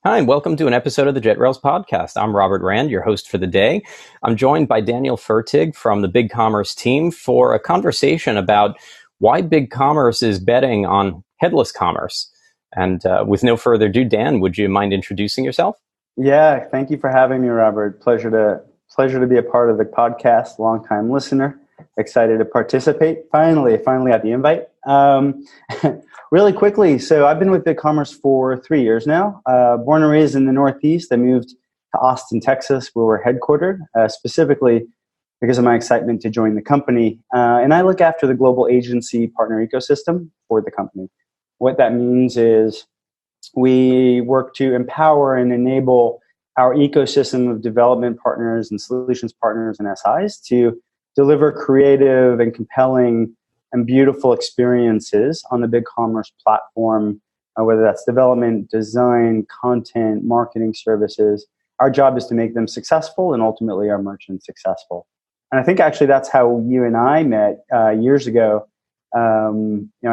Hi, and welcome to an episode of the JetRails podcast. I'm Robert Rand, your host for the day. I'm joined by Daniel Fertig from the BigCommerce team for a conversation about why BigCommerce is betting on Headless Commerce. And with no further ado, Dan, would you mind introducing yourself? Yeah, thank you for having me, Robert. Pleasure to be a part of the podcast. Long-time listener, excited to participate. Finally got the invite. Really quickly, so I've been with BigCommerce for 3 years now. Born and raised in the Northeast, I moved to Austin, Texas, where we're headquartered, specifically because of my excitement to join the company. And I look after the global agency partner ecosystem for the company. What that means is we work to empower and enable our ecosystem of development partners and solutions partners and SIs to deliver creative and compelling and beautiful experiences on the BigCommerce platform, whether that's development, design, content, marketing services. Our job is to make them successful and ultimately our merchants successful. And I think actually that's how you and I met years ago. I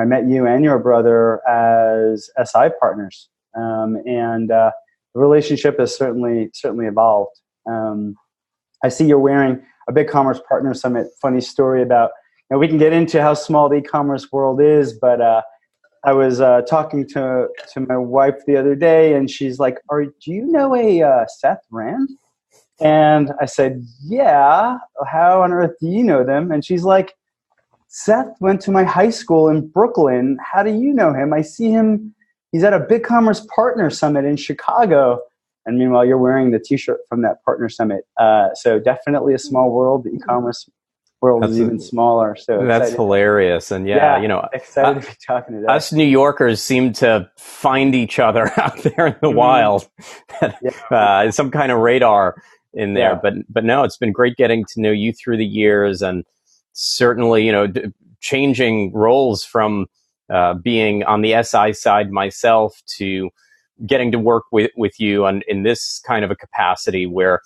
met you and your brother as SI partners, and the relationship has certainly evolved. I see you're wearing a BigCommerce Partner Summit. Funny story about, we can get into how small the e-commerce world is, but I was talking to my wife the other day, and she's like, do you know a Seth Rand? And I said, yeah. How on earth do you know them? And she's like, Seth went to my high school in Brooklyn. How do you know him? I see him. He's at a BigCommerce Partner Summit in Chicago. And meanwhile, you're wearing the T-shirt from that Partner Summit. So definitely a small world. The e-commerce world is even smaller. So that's hilarious. And excited to be talking to that. Us New Yorkers seem to find each other out there in the wild. Some kind of radar in there. Yeah. But no, it's been great getting to know you through the years, and certainly, changing roles from being on the SI side myself to getting to work with you in this kind of a capacity where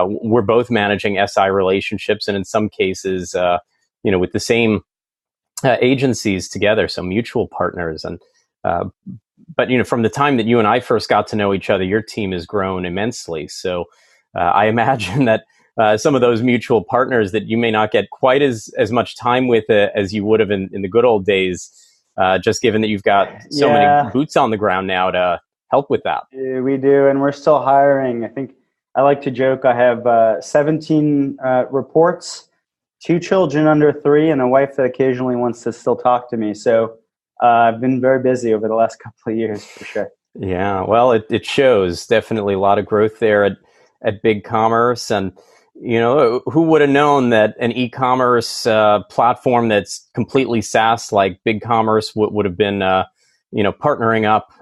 we're both managing SI relationships, and in some cases, with the same agencies together, so mutual partners. And but from the time that you and I first got to know each other, your team has grown immensely. So I imagine that some of those mutual partners that you may not get quite as much time with as you would have in the good old days, just given that you've got so many boots on the ground now to help with that. We do, and we're still hiring. I think I like to joke I have 17 reports, 2 children under 3, and a wife that occasionally wants to still talk to me. So I've been very busy over the last couple of years, for sure. Yeah, well, it shows. Definitely a lot of growth there at BigCommerce. And who would have known that an e-commerce platform that's completely SaaS like BigCommerce would have been partnering up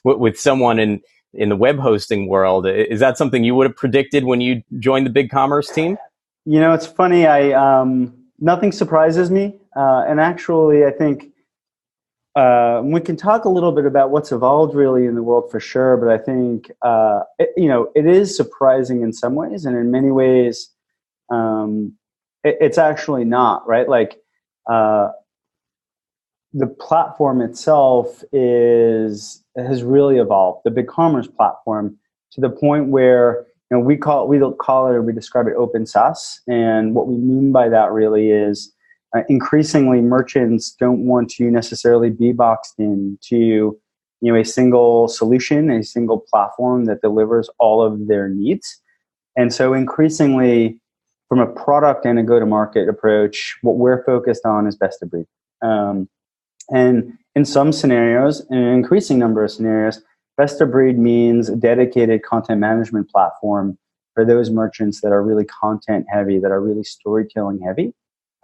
with someone in the web hosting world? Is that something you would have predicted when you joined the BigCommerce team? It's funny. Nothing surprises me. And actually, I think we can talk a little bit about what's evolved really in the world for sure. But I think, it is surprising in some ways. And in many ways, it's actually not, right? Like, the platform itself has really evolved. The BigCommerce platform to the point where we describe it open SaaS, and what we mean by that really is increasingly merchants don't want to necessarily be boxed into a single solution, a single platform that delivers all of their needs, and so increasingly from a product and a go-to-market approach, what we're focused on is best of breed. And in some scenarios, in an increasing number of scenarios, best of breed means a dedicated content management platform for those merchants that are really content heavy, that are really storytelling heavy,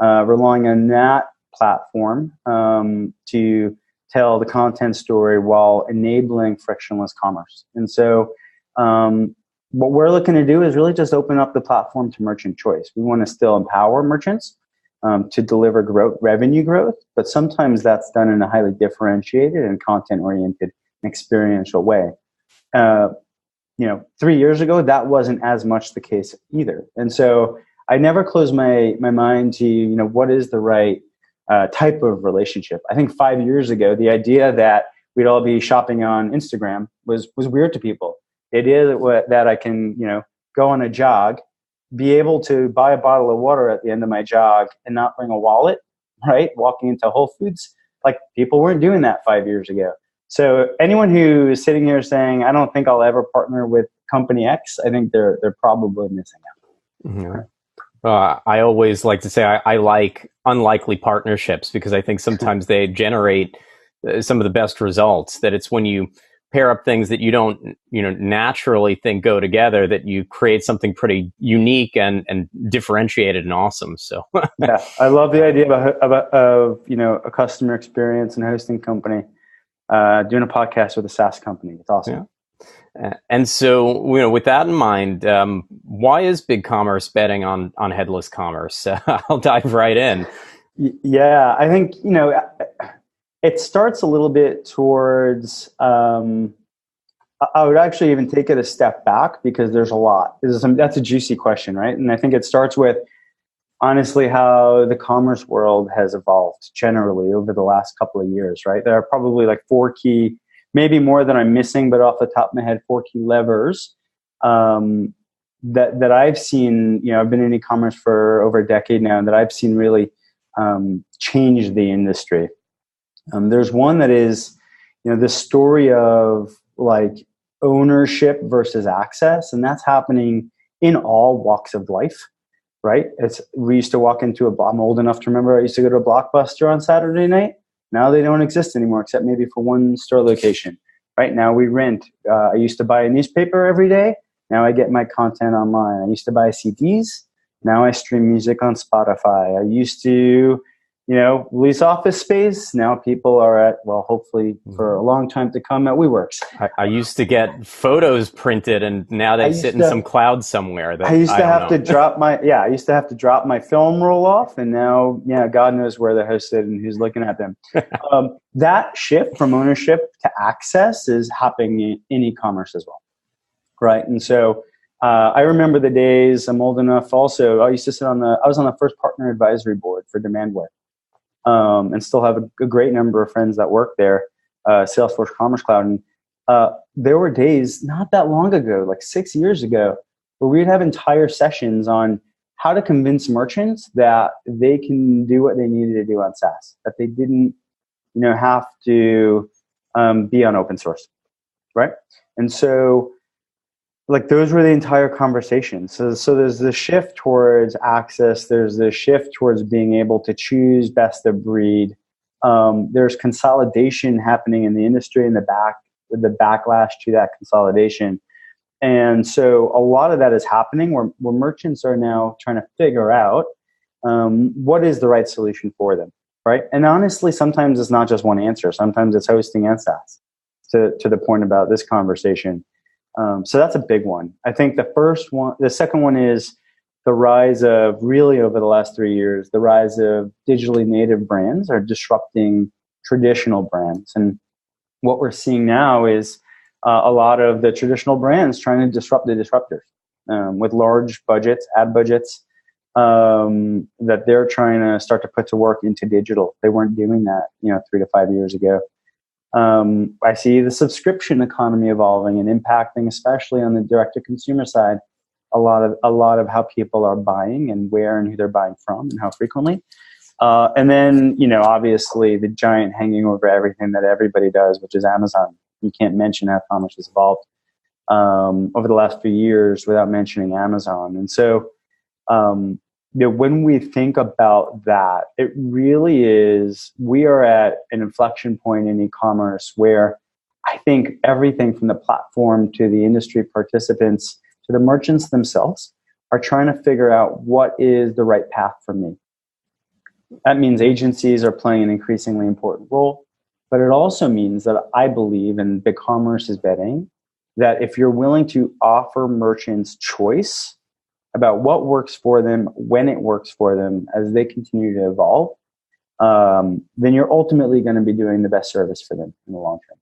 relying on that platform to tell the content story while enabling frictionless commerce. And so what we're looking to do is really just open up the platform to merchant choice. We want to still empower merchants to deliver revenue growth, but sometimes that's done in a highly differentiated and content-oriented and experiential way. 3 years ago, that wasn't as much the case either. And so I never close my mind to, what is the right type of relationship. I think 5 years ago, the idea that we'd all be shopping on Instagram was weird to people. The idea that I can, go on a jog, be able to buy a bottle of water at the end of my jog and not bring a wallet, right? Walking into Whole Foods, like people weren't doing that 5 years ago. So anyone who is sitting here saying, I don't think I'll ever partner with company X, I think they're probably missing out. Mm-hmm. I always like to say I like unlikely partnerships because I think sometimes they generate some of the best results. That it's when you pair up things that you don't, naturally think go together, that you create something pretty unique and differentiated and awesome. So yeah, I love the idea of a customer experience and hosting company doing a podcast with a SaaS company. It's awesome. Yeah. And so, with that in mind, why is BigCommerce betting on headless commerce? I'll dive right in. Yeah, I think, it starts a little bit towards, I would actually even take it a step back because there's a lot. That's a juicy question, right? And I think it starts with, honestly, how the commerce world has evolved generally over the last couple of years, right? There are probably like 4 key, maybe more than I'm missing, but off the top of my head, 4 key levers that I've seen. I've been in e-commerce for over a decade now, and that I've seen really change the industry. There's one that is, the story of like ownership versus access, and that's happening in all walks of life, right? We used to walk into I'm old enough to remember I used to go to a Blockbuster on Saturday night. Now they don't exist anymore, except maybe for one store location. Right now we rent. I used to buy a newspaper every day. Now I get my content online. I used to buy CDs. Now I stream music on Spotify. I used to, lease office space. Now people are at, hopefully for a long time to come, at WeWorks. I used to get photos printed, and now they sit in some cloud somewhere. I used to have to drop my film roll off, and now, God knows where they're hosted and who's looking at them. That shift from ownership to access is happening in e-commerce as well, right? And so I remember the days. I'm old enough. Also, I used to I was on the first partner advisory board for Demandware. And still have a great number of friends that work there, Salesforce Commerce Cloud. And there were days not that long ago, like 6 years ago, where we'd have entire sessions on how to convince merchants that they can do what they needed to do on SaaS, that they didn't, have to be on open source, right? And so, like, those were the entire conversations. So there's the shift towards access. There's the shift towards being able to choose best of breed. There's consolidation happening in the industry the backlash to that consolidation. And so a lot of that is happening where merchants are now trying to figure out what is the right solution for them, right? And honestly, sometimes it's not just one answer. Sometimes it's hosting and SaaS, to the point about this conversation. So that's a big one. I think the second one is the rise of, really over the last 3 years, the rise of digitally native brands are disrupting traditional brands. And what we're seeing now is a lot of the traditional brands trying to disrupt the disruptors with large budgets, ad budgets, that they're trying to start to put to work into digital. They weren't doing that, 3 to 5 years ago. I see the subscription economy evolving and impacting, especially on the direct-to-consumer side, a lot of how people are buying and where and who they're buying from and how frequently. And then, obviously the giant hanging over everything that everybody does, which is Amazon. You can't mention how commerce has evolved over the last few years without mentioning Amazon. And so, when we think about that, it really is, we are at an inflection point in e-commerce where I think everything from the platform to the industry participants to the merchants themselves are trying to figure out what is the right path for me. That means agencies are playing an increasingly important role, but it also means that I believe, and BigCommerce is betting, that if you're willing to offer merchants choice about what works for them, when it works for them, as they continue to evolve, then you're ultimately going to be doing the best service for them in the long term.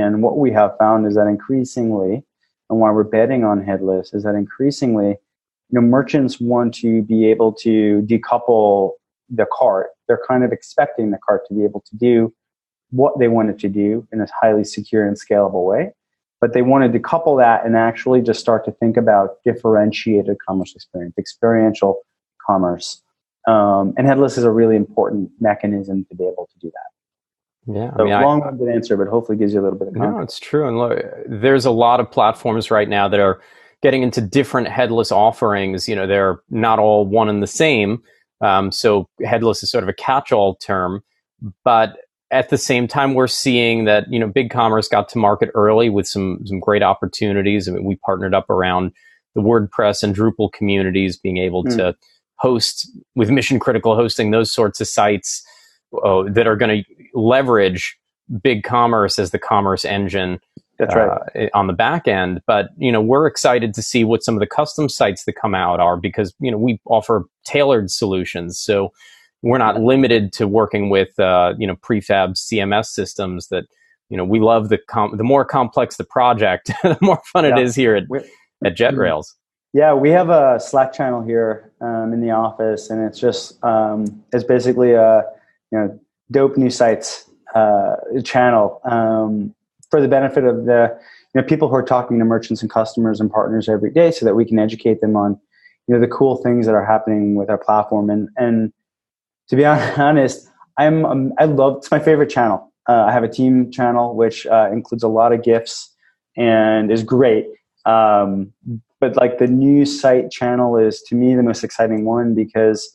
And what we have found is that increasingly, and why we're betting on headless, is that increasingly, merchants want to be able to decouple the cart. They're kind of expecting the cart to be able to do what they wanted to do in a highly secure and scalable way. But they wanted to couple that and actually just start to think about differentiated commerce experience, experiential commerce. And headless is a really important mechanism to be able to do that. Yeah, So long-winded answer, but hopefully gives you a little bit of context. No, it's true. And look, there's a lot of platforms right now that are getting into different headless offerings. They're not all one and the same. So headless is sort of a catch-all term. But at the same time, we're seeing that, BigCommerce got to market early with some great opportunities. I mean, we partnered up around the WordPress and Drupal communities, being able to host with mission critical hosting, those sorts of sites that are going to leverage BigCommerce as the commerce engine. That's right. On the back end. But, we're excited to see what some of the custom sites that come out are, because, we offer tailored solutions. So we're not limited to working with, prefab CMS systems that, we love the more complex the project, the more fun it is here at JetRails. Yeah, we have a Slack channel here in the office, and it's just, it's basically a, dope new sites channel for the benefit of the people who are talking to merchants and customers and partners every day, so that we can educate them on the cool things that are happening with our platform. And to be honest, I love, it's my favorite channel. I have a team channel which includes a lot of GIFs and is great. But like the new site channel is, to me, the most exciting one, because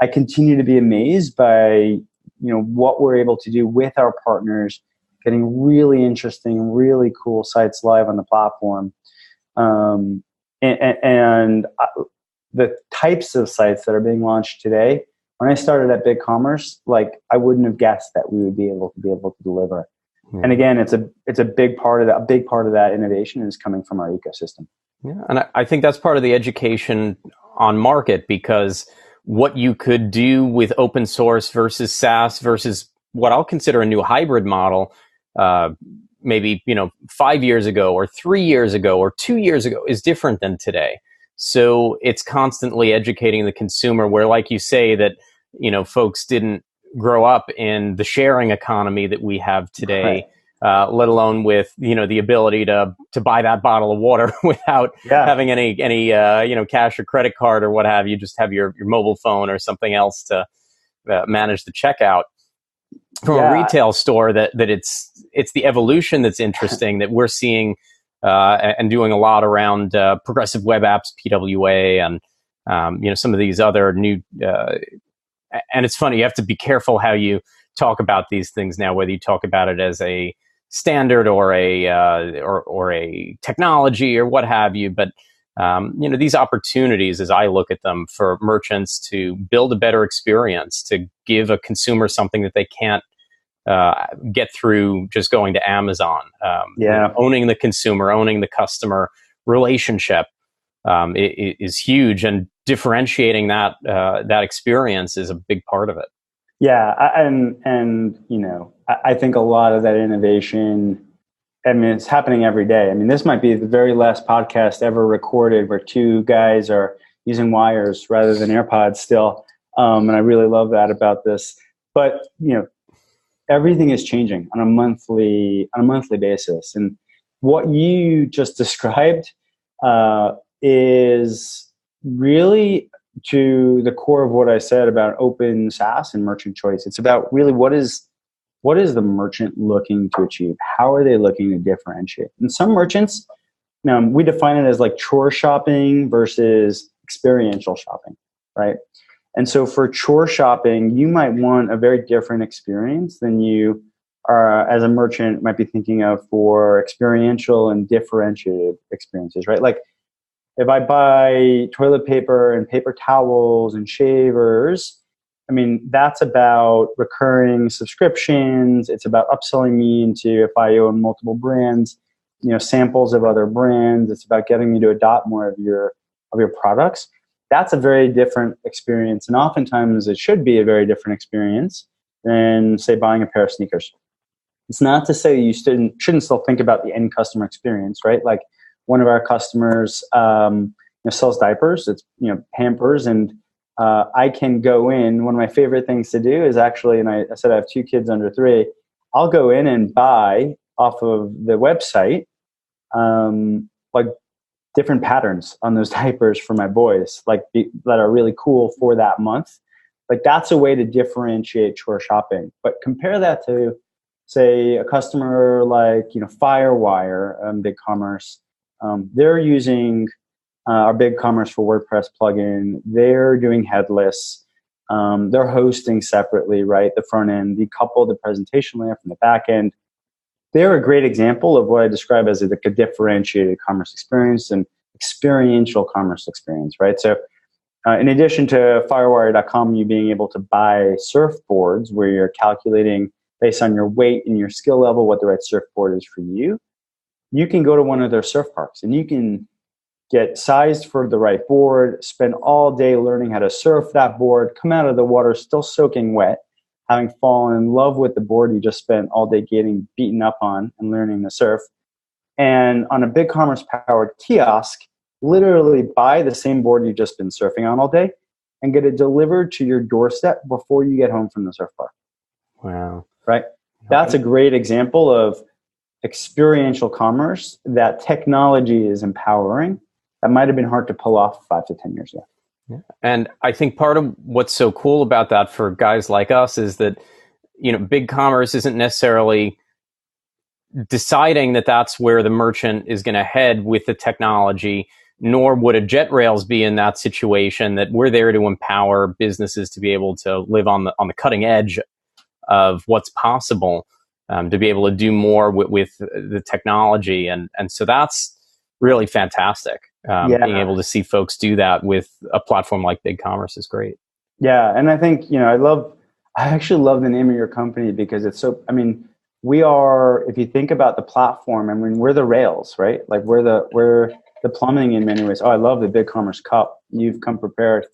I continue to be amazed by what we're able to do with our partners, getting really interesting, really cool sites live on the platform. And the types of sites that are being launched today, when I started at BigCommerce, I wouldn't have guessed that we would be able to deliver. Yeah. And again, it's a big part of that. A big part of that innovation is coming from our ecosystem. Yeah, and I think that's part of the education on market, because what you could do with open source versus SaaS versus what I'll consider a new hybrid model, maybe 5 years ago or 3 years ago or 2 years ago, is different than today. So it's constantly educating the consumer, where, like you say, that folks didn't grow up in the sharing economy that we have today, let alone with the ability to buy that bottle of water without having any cash or credit card or what have you. Just have your mobile phone or something else to manage the checkout. From a retail store, that it's the evolution that's interesting, that we're seeing and doing a lot around progressive web apps, PWA, and some of these other new. And it's funny, you have to be careful how you talk about these things now, whether you talk about it as a standard or a technology or what have you. But these opportunities, as I look at them, for merchants to build a better experience, to give a consumer something that they can't get through just going to Amazon. Owning the consumer, owning the customer relationship is huge, and differentiating that experience is a big part of it. Yeah, I think a lot of that innovation, it's happening every day. This might be the very last podcast ever recorded where two guys are using wires rather than AirPods still, and I really love that about this. But everything is changing on a monthly basis, and what you just described is really to the core of what I said about open SaaS and merchant choice. It's about really what is the merchant looking to achieve? How are they looking to differentiate? And some merchants, we define it as like chore shopping versus experiential shopping, right? And so for chore shopping, you might want a very different experience than you are as a merchant might be thinking of for experiential and differentiated experiences, right? Like if I buy toilet paper and paper towels and shavers, that's about recurring subscriptions. It's about upselling me into, if I own multiple brands, samples of other brands. It's about getting me to adopt more of your products. That's a very different experience, and oftentimes it should be a very different experience than, say, buying a pair of sneakers. It's not to say you shouldn't still think about the end customer experience, right? Like one of our customers sells diapers. It's Pampers, and I can go in. One of my favorite things to do is actually, and I said I have 2 kids under 3. I'll go in and buy off of the website, like different patterns on those diapers for my boys, like that are really cool for that month. Like that's a way to differentiate chore shopping. But compare that to, say, a customer like Firewire, BigCommerce. They're using our BigCommerce for WordPress plugin. They're doing headless. They're hosting separately, right? The front end, decouple the presentation layer from the back end. They're a great example of what I describe as a differentiated commerce experience and experiential commerce experience, right? So in addition to Firewire.com, you being able to buy surfboards where you're calculating based on your weight and your skill level what the right surfboard is for you, you can go to one of their surf parks and you can get sized for the right board, spend all day learning how to surf that board, come out of the water still soaking wet, having fallen in love with the board you just spent all day getting beaten up on and learning to surf. And on a BigCommerce powered kiosk, literally buy the same board you've just been surfing on all day and get it delivered to your doorstep before you get home from the surf park. Wow. Right? That's a great example of experiential commerce that technology is empowering. That might have been hard to pull off 5 to 10 years ago. Yeah. And I think part of what's so cool about that for guys like us is that, BigCommerce isn't necessarily deciding that that's where the merchant is going to head with the technology, nor would a JetRails be in that situation, that we're there to empower businesses to be able to live on the cutting edge of what's possible, to be able to do more with the technology. And so that's really fantastic. Being able to see folks do that with a platform like BigCommerce is great. Yeah. And I think, I actually love the name of your company because it's so, we are, if you think about the platform, we're the rails, right? Like we're the plumbing in many ways. Oh, I love the BigCommerce cup. You've come prepared.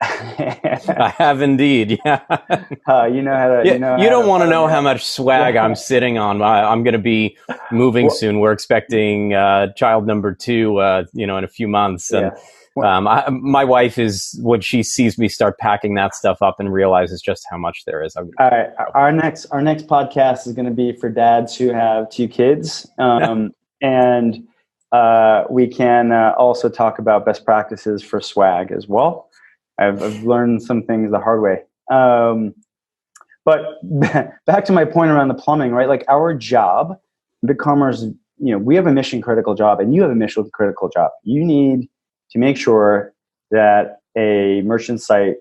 I have indeed. Yeah. You know how to. Yeah, you don't want to know how much swag I'm sitting on. I'm going to be moving soon. We're expecting child number 2, in a few months. And my wife is, when she sees me start packing that stuff up and realizes just how much there is. All right, our next podcast is going to be for dads who have 2 kids, and we can also talk about best practices for swag as well. I've learned some things the hard way. But back to my point around the plumbing, right? Like our job, BigCommerce, we have a mission critical job and you have a mission critical job. You need to make sure that a merchant site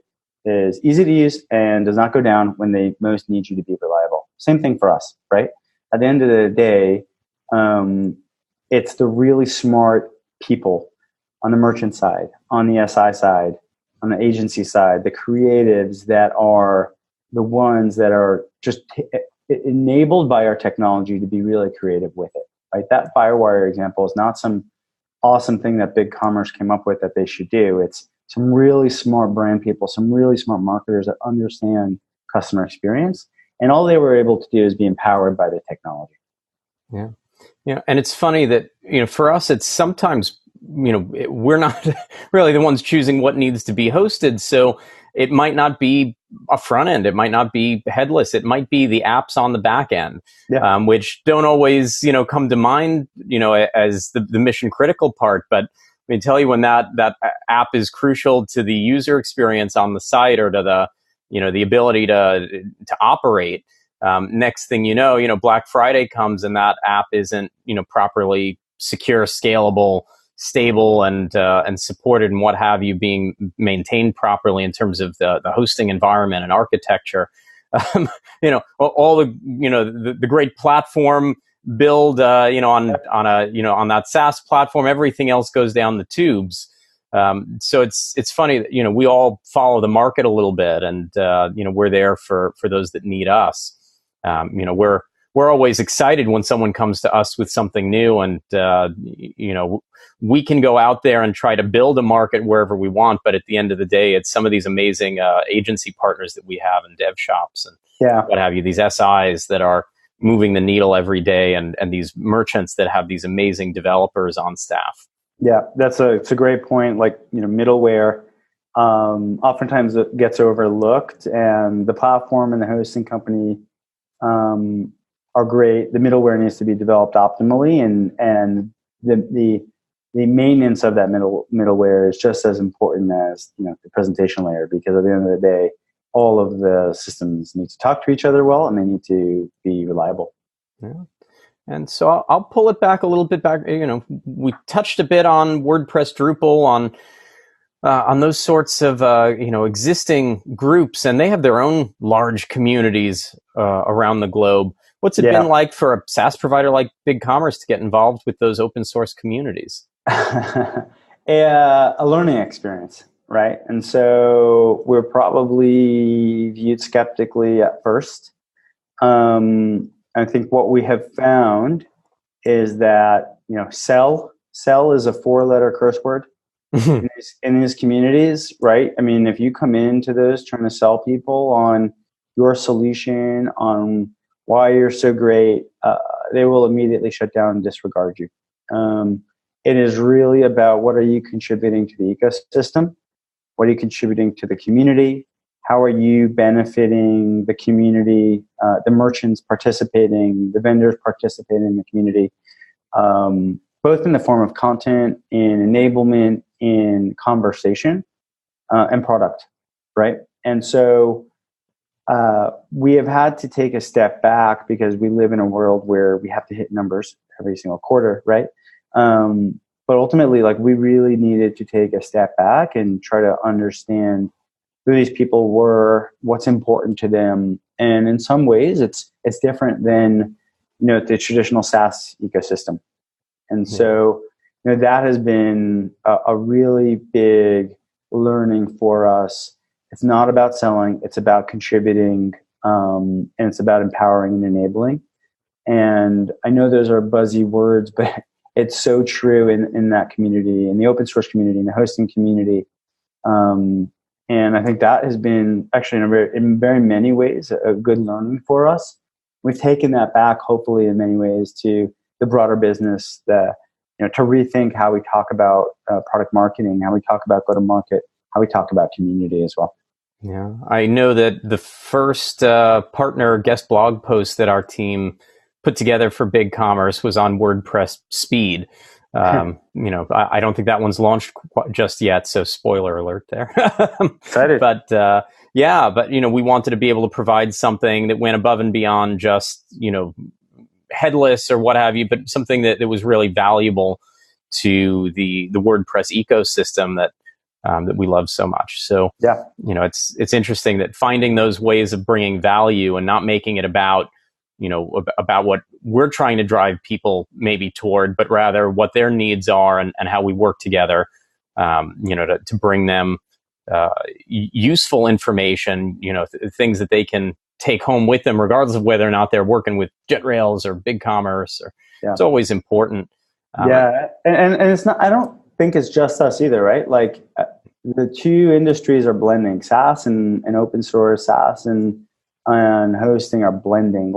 is easy to use and does not go down when they most need you to be reliable. Same thing for us, right? At the end of the day, it's the really smart people on the merchant side, on the SI side, on the agency side, the creatives that are the ones that are just enabled by our technology to be really creative with it, right? That Firewire example is not some awesome thing that BigCommerce came up with that they should do. It's some really smart brand people, some really smart marketers that understand customer experience. And all they were able to do is be empowered by the technology. Yeah. Yeah. And it's funny that, for us, it's sometimes, we're not really the ones choosing what needs to be hosted. So it might not be a front end. It might not be headless. It might be the apps on the back end, which don't always, come to mind, as the mission critical part. But I mean, tell you when that app is crucial to the user experience on the site or to the ability to operate. Next thing you know, Black Friday comes and that app isn't, properly secure, scalable, stable, and supported and what have you, being maintained properly in terms of the hosting environment and architecture. All the great platform build, on that SaaS platform, everything else goes down the tubes. So it's funny that, we all follow the market a little bit, and we're there for those that need us. We're always excited when someone comes to us with something new, and we can go out there and try to build a market wherever we want. But at the end of the day, it's some of these amazing agency partners that we have and dev shops and what have you, these SIs that are moving the needle every day, and these merchants that have these amazing developers on staff. Yeah, it's a great point. Like, middleware oftentimes it gets overlooked, and the platform and the hosting company are great. The middleware needs to be developed optimally, and the maintenance of that middleware is just as important as the presentation layer, because at the end of the day, all of the systems need to talk to each other well, and they need to be reliable. Yeah. And so I'll pull it back a little bit back. We touched a bit on WordPress, Drupal, on those sorts of existing groups, and they have their own large communities around the globe. What's it been like for a SaaS provider like BigCommerce to get involved with those open source communities? A learning experience, right? And so we're probably viewed skeptically at first. I think what we have found is that sell is a 4-letter curse word in these communities, right? I mean, if you come into those trying to sell people on your solution, on why you're so great, they will immediately shut down and disregard you. It is really about, what are you contributing to the ecosystem? What are you contributing to the community? How are you benefiting the community, the merchants participating, the vendors participating in the community, both in the form of content, in enablement, in conversation, and product, right? And so we have had to take a step back because we live in a world where we have to hit numbers every single quarter, right? But ultimately, we really needed to take a step back and try to understand who these people were, what's important to them. And in some ways, it's different than the traditional SaaS ecosystem. And so that has been a really big learning for us. It's not about selling, it's about contributing, and it's about empowering and enabling. And I know those are buzzy words, but it's so true in that community, in the open source community, in the hosting community. And I think that has been actually in very many ways a good learning for us. We've taken that back, hopefully, in many ways to the broader business, to rethink how we talk about product marketing, how we talk about go-to-market, how we talk about community as well. Yeah, I know that the first partner guest blog post that our team put together for BigCommerce was on WordPress speed. I don't think that one's launched just yet, so spoiler alert there. Excited. But we wanted to be able to provide something that went above and beyond just headless or what have you, but something that was really valuable to the WordPress ecosystem that we love so much. So it's interesting that finding those ways of bringing value and not making it about what we're trying to drive people maybe toward, but rather what their needs are and how we work together, to bring them useful information, things that they can take home with them, regardless of whether or not they're working with JetRails or BigCommerce. It's always important. And it's not, I don't think it's just us either, right? The two industries are blending. SaaS and open source, SaaS and hosting are blending.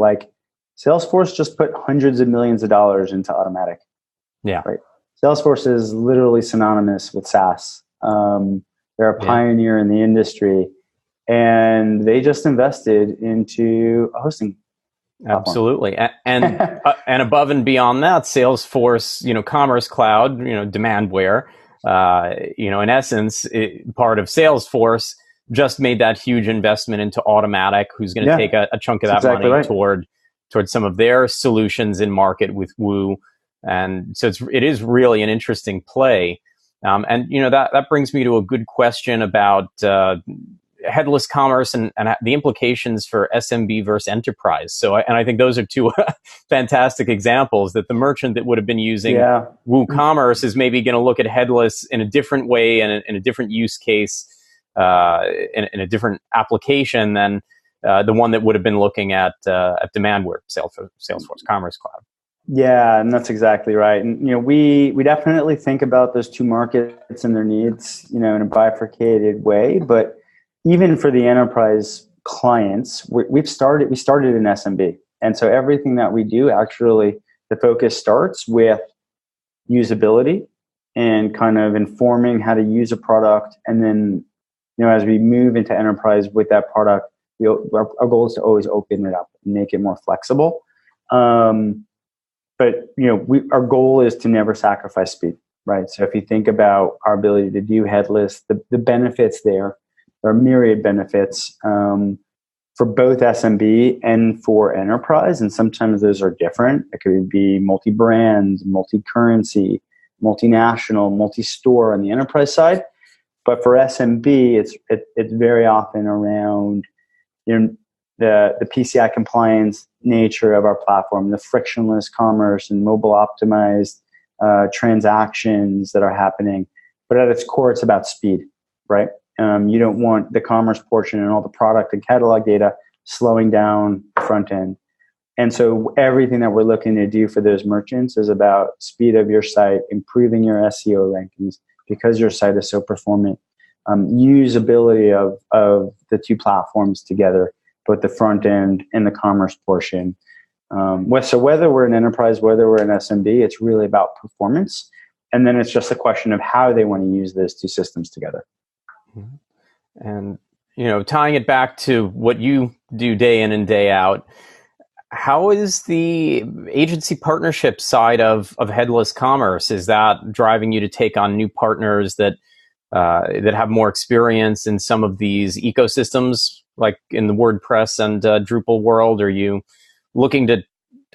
Salesforce just put hundreds of millions of dollars into Automatic. Yeah. Right. Salesforce is literally synonymous with SaaS. They're a pioneer in the industry, and they just invested into a hosting platform. Absolutely. And above and beyond that, Salesforce, Commerce Cloud, Demandware, in essence, part of Salesforce just made that huge investment into Automatic, who's going to take a chunk of that money toward some of their solutions in market with Woo. And so it is really an interesting play. That brings me to a good question about headless commerce and the implications for SMB versus enterprise. So, I think those are two fantastic examples that the merchant that would have been using WooCommerce is maybe going to look at headless in a different way and in a different use case, in a different application than the one that would have been looking at Demandware, Salesforce Commerce Cloud. Yeah, and that's exactly right. And we definitely think about those two markets and their needs, in a bifurcated way. But even for the enterprise clients, we started in SMB, and so everything that we do, actually, the focus starts with usability and kind of informing how to use a product, and then as we move into enterprise with that product, Our goal is to always open it up and make it more flexible. But our goal is to never sacrifice speed, right? So if you think about our ability to do headless, the benefits there are myriad benefits for both SMB and for enterprise, and sometimes those are different. It could be multi-brand, multi-currency, multinational, multi-store on the enterprise side. But for SMB, it's very often around the PCI compliance nature of our platform, the frictionless commerce and mobile optimized transactions that are happening. But at its core, it's about speed, right? You don't want the commerce portion and all the product and catalog data slowing down the front end. And so everything that we're looking to do for those merchants is about speed of your site, improving your SEO rankings because your site is so performant, usability of the two platforms together, both the front end and the commerce portion. So whether we're an enterprise, whether we're an SMB, it's really about performance. And then it's just a question of how they want to use those two systems together. And, tying it back to what you do day in and day out, how is the agency partnership side of Headless Commerce? Is that driving you to take on new partners that have more experience in some of these ecosystems, like in the WordPress and Drupal world? Are you looking to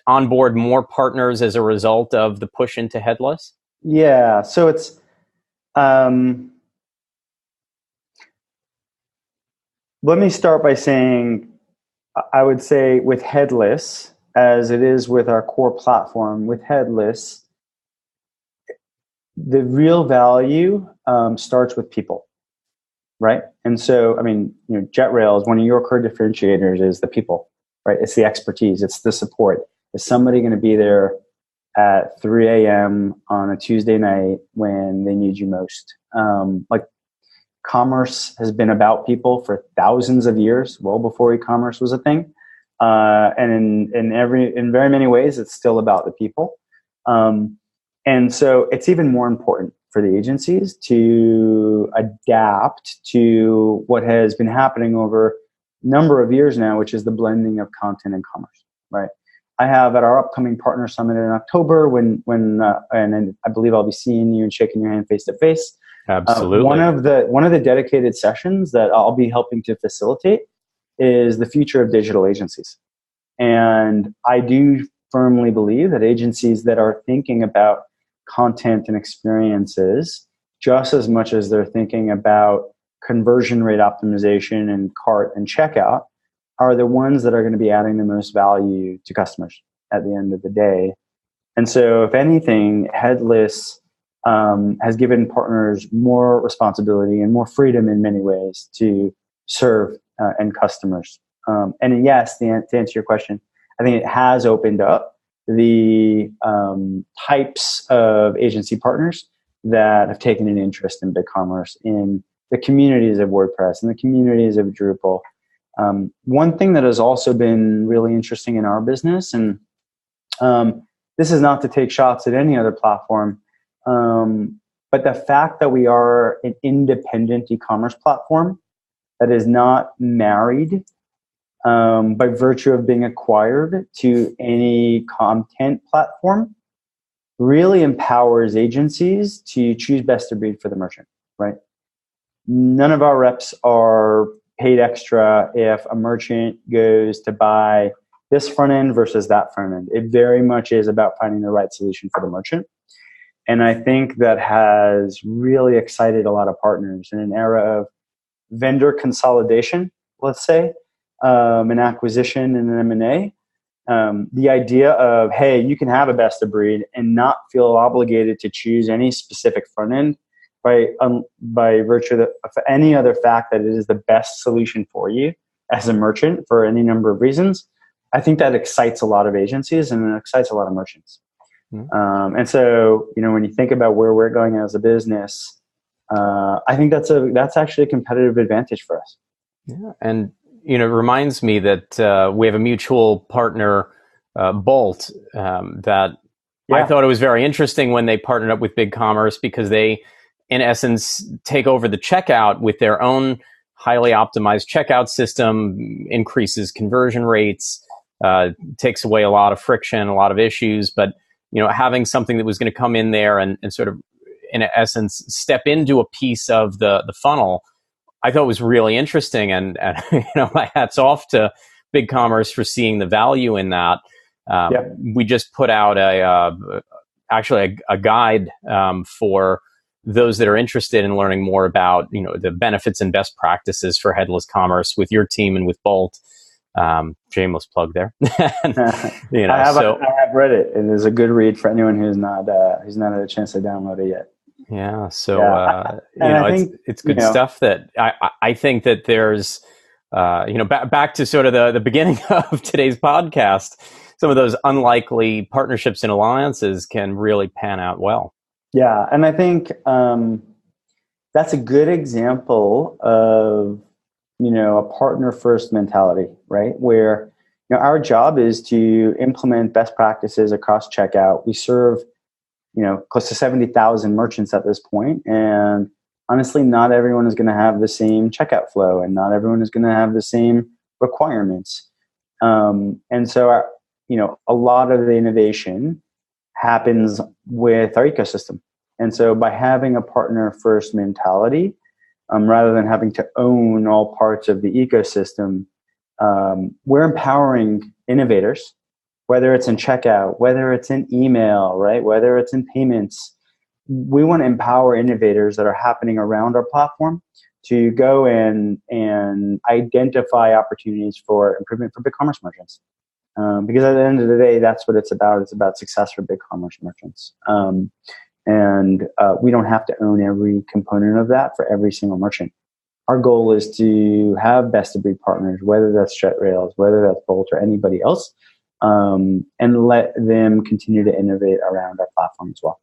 onboard more partners as a result of the push into headless? Yeah, so it's let me start by saying, I would say with headless, as it is with our core platform, with headless, the real value starts with people, right? And so, JetRails, one of your core differentiators is the people, right? It's the expertise, it's the support. Is somebody going to be there at 3 a.m. on a Tuesday night when they need you most? Commerce has been about people for thousands of years, well before e-commerce was a thing. And in very many ways, it's still about the people. And so it's even more important for the agencies to adapt to what has been happening over a number of years now, which is the blending of content and commerce, right? I have at our upcoming partner summit in October, and I believe I'll be seeing you and shaking your hand face to face. Absolutely. One of the dedicated sessions that I'll be helping to facilitate is the future of digital agencies. And I do firmly believe that agencies that are thinking about content and experiences just as much as they're thinking about conversion rate optimization and cart and checkout are the ones that are going to be adding the most value to customers at the end of the day. And so if anything, headless has given partners more responsibility and more freedom in many ways to serve end customers. And yes, to answer your question, I think it has opened up the types of agency partners that have taken an interest in BigCommerce, in the communities of WordPress and the communities of Drupal. One thing that has also been really interesting in our business, and this is not to take shots at any other platform, but the fact that we are an independent e-commerce platform that is not married by virtue of being acquired to any content platform really empowers agencies to choose best of breed for the merchant, right? None of our reps are paid extra if a merchant goes to buy this front end versus that front end. It very much is about finding the right solution for the merchant. And I think that has really excited a lot of partners in an era of vendor consolidation, let's say, an acquisition and an M&A. The idea of, hey, you can have a best of breed and not feel obligated to choose any specific front end by virtue of any other fact that it is the best solution for you as a merchant for any number of reasons. I think that excites a lot of agencies and it excites a lot of merchants. Mm-hmm. And so, when you think about where we're going as a business, I think that's actually a competitive advantage for us. Yeah, and it reminds me that we have a mutual partner, Bolt, that I thought it was very interesting when they partnered up with BigCommerce because they, in essence, take over the checkout with their own highly optimized checkout system, increases conversion rates, takes away a lot of friction, a lot of issues. But, having something that was going to come in there and sort of, in essence, step into a piece of the funnel, I thought was really interesting. And my hat's off to BigCommerce for seeing the value in that. We just put out actually a guide for those that are interested in learning more about the benefits and best practices for headless commerce with your team and with Bolt. Shameless plug there. And, I have read it. It is a good read for anyone who's not had a chance to download it yet. Yeah. So it's good stuff. That I think that there's back to sort of the beginning of today's podcast. Some of those unlikely partnerships and alliances can really pan out well. Yeah, and I think that's a good example of a partner first mentality, right? Where our job is to implement best practices across checkout. We serve close to 70,000 merchants at this point, and honestly, not everyone is going to have the same checkout flow, and not everyone is going to have the same requirements. And so, a lot of the innovation happens with our ecosystem. And so by having a partner first mentality, rather than having to own all parts of the ecosystem, we're empowering innovators, whether it's in checkout, whether it's in email, right? Whether it's in payments. We want to empower innovators that are happening around our platform to go in and identify opportunities for improvement for BigCommerce merchants. Because at the end of the day, that's what it's about. It's about success for BigCommerce merchants. And we don't have to own every component of that for every single merchant. Our goal is to have best of breed partners, whether that's JetRails, whether that's Bolt or anybody else, and let them continue to innovate around our platform as well.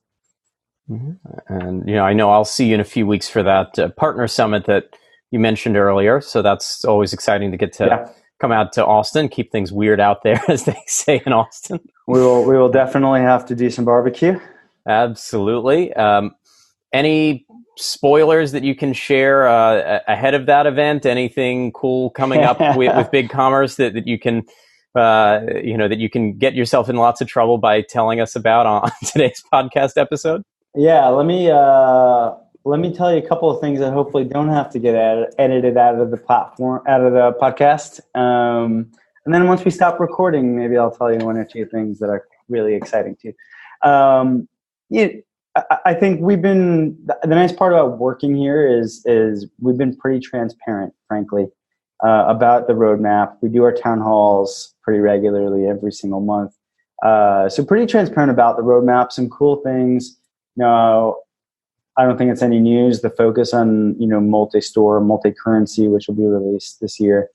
Mm-hmm. And I know I'll see you in a few weeks for that partner summit that you mentioned earlier. So that's always exciting to get to come out to Austin, keep things weird out there, as they say in Austin. We will definitely have to do some barbecue. Absolutely. Any spoilers that you can share ahead of that event? Anything cool coming up with BigCommerce that you can that you can get yourself in lots of trouble by telling us about on today's podcast episode? Yeah, let me tell you a couple of things that hopefully don't have to get edited out of the platform, out of the podcast. And then once we stop recording, maybe I'll tell you one or two things that are really exciting too. I think the nice part about working here is we've been pretty transparent, frankly, about the roadmap. We do our town halls pretty regularly every single month. So pretty transparent about the roadmap, some cool things. I don't think it's any news. The focus on, multi-store, multi-currency, which will be released this year,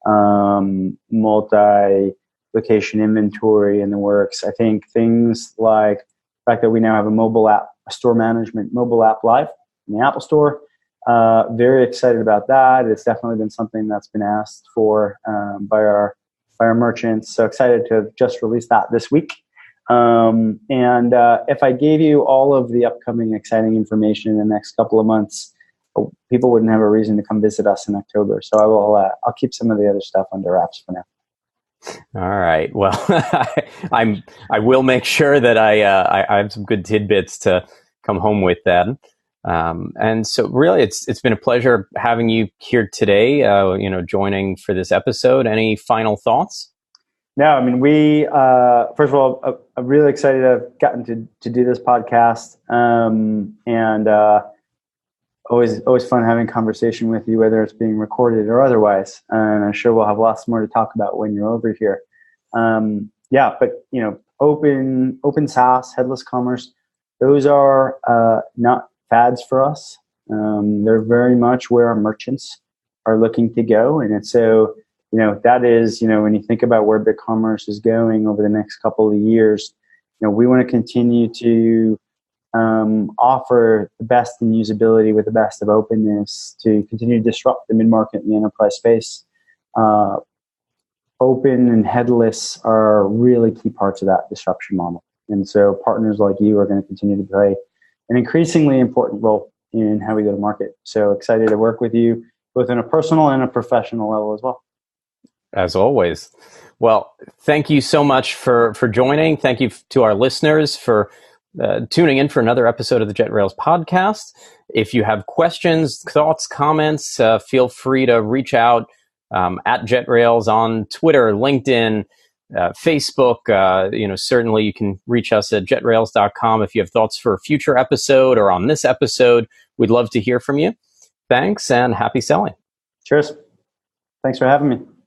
multi-location inventory in the works. I think things like the fact that we now have a mobile app, a store management mobile app live in the Apple Store. Very excited about that. It's definitely been something that's been asked for by our merchants. So excited to have just released that this week. And if I gave you all of the upcoming exciting information in the next couple of months, people wouldn't have a reason to come visit us in October. So I'll keep some of the other stuff under wraps for now. All right. Well, I will make sure that I have some good tidbits to come home with then. And so really it's been a pleasure having you here today, joining for this episode. Any final thoughts? No, I mean, we, first of all, I'm really excited to have gotten to do this podcast. And always fun having conversation with you, whether it's being recorded or otherwise. And I'm sure we'll have lots more to talk about when you're over here. But open SaaS, headless commerce, those are not fads for us. They're very much where our merchants are looking to go. And it's so, that is, when you think about where BigCommerce is going over the next couple of years, we want to continue to offer the best in usability with the best of openness to continue to disrupt the mid-market and the enterprise space. Open and headless are really key parts of that disruption model. And so partners like you are going to continue to play an increasingly important role in how we go to market. So excited to work with you. both in a personal and a professional level as well. As always. Well, thank you so much for joining. Thank you to our listeners for tuning in for another episode of the JetRails podcast. If you have questions, thoughts, comments, feel free to reach out at JetRails on Twitter, LinkedIn, Facebook. Certainly you can reach us at jetrails.com if you have thoughts for a future episode or on this episode. We'd love to hear from you. Thanks and happy selling. Cheers. Thanks for having me.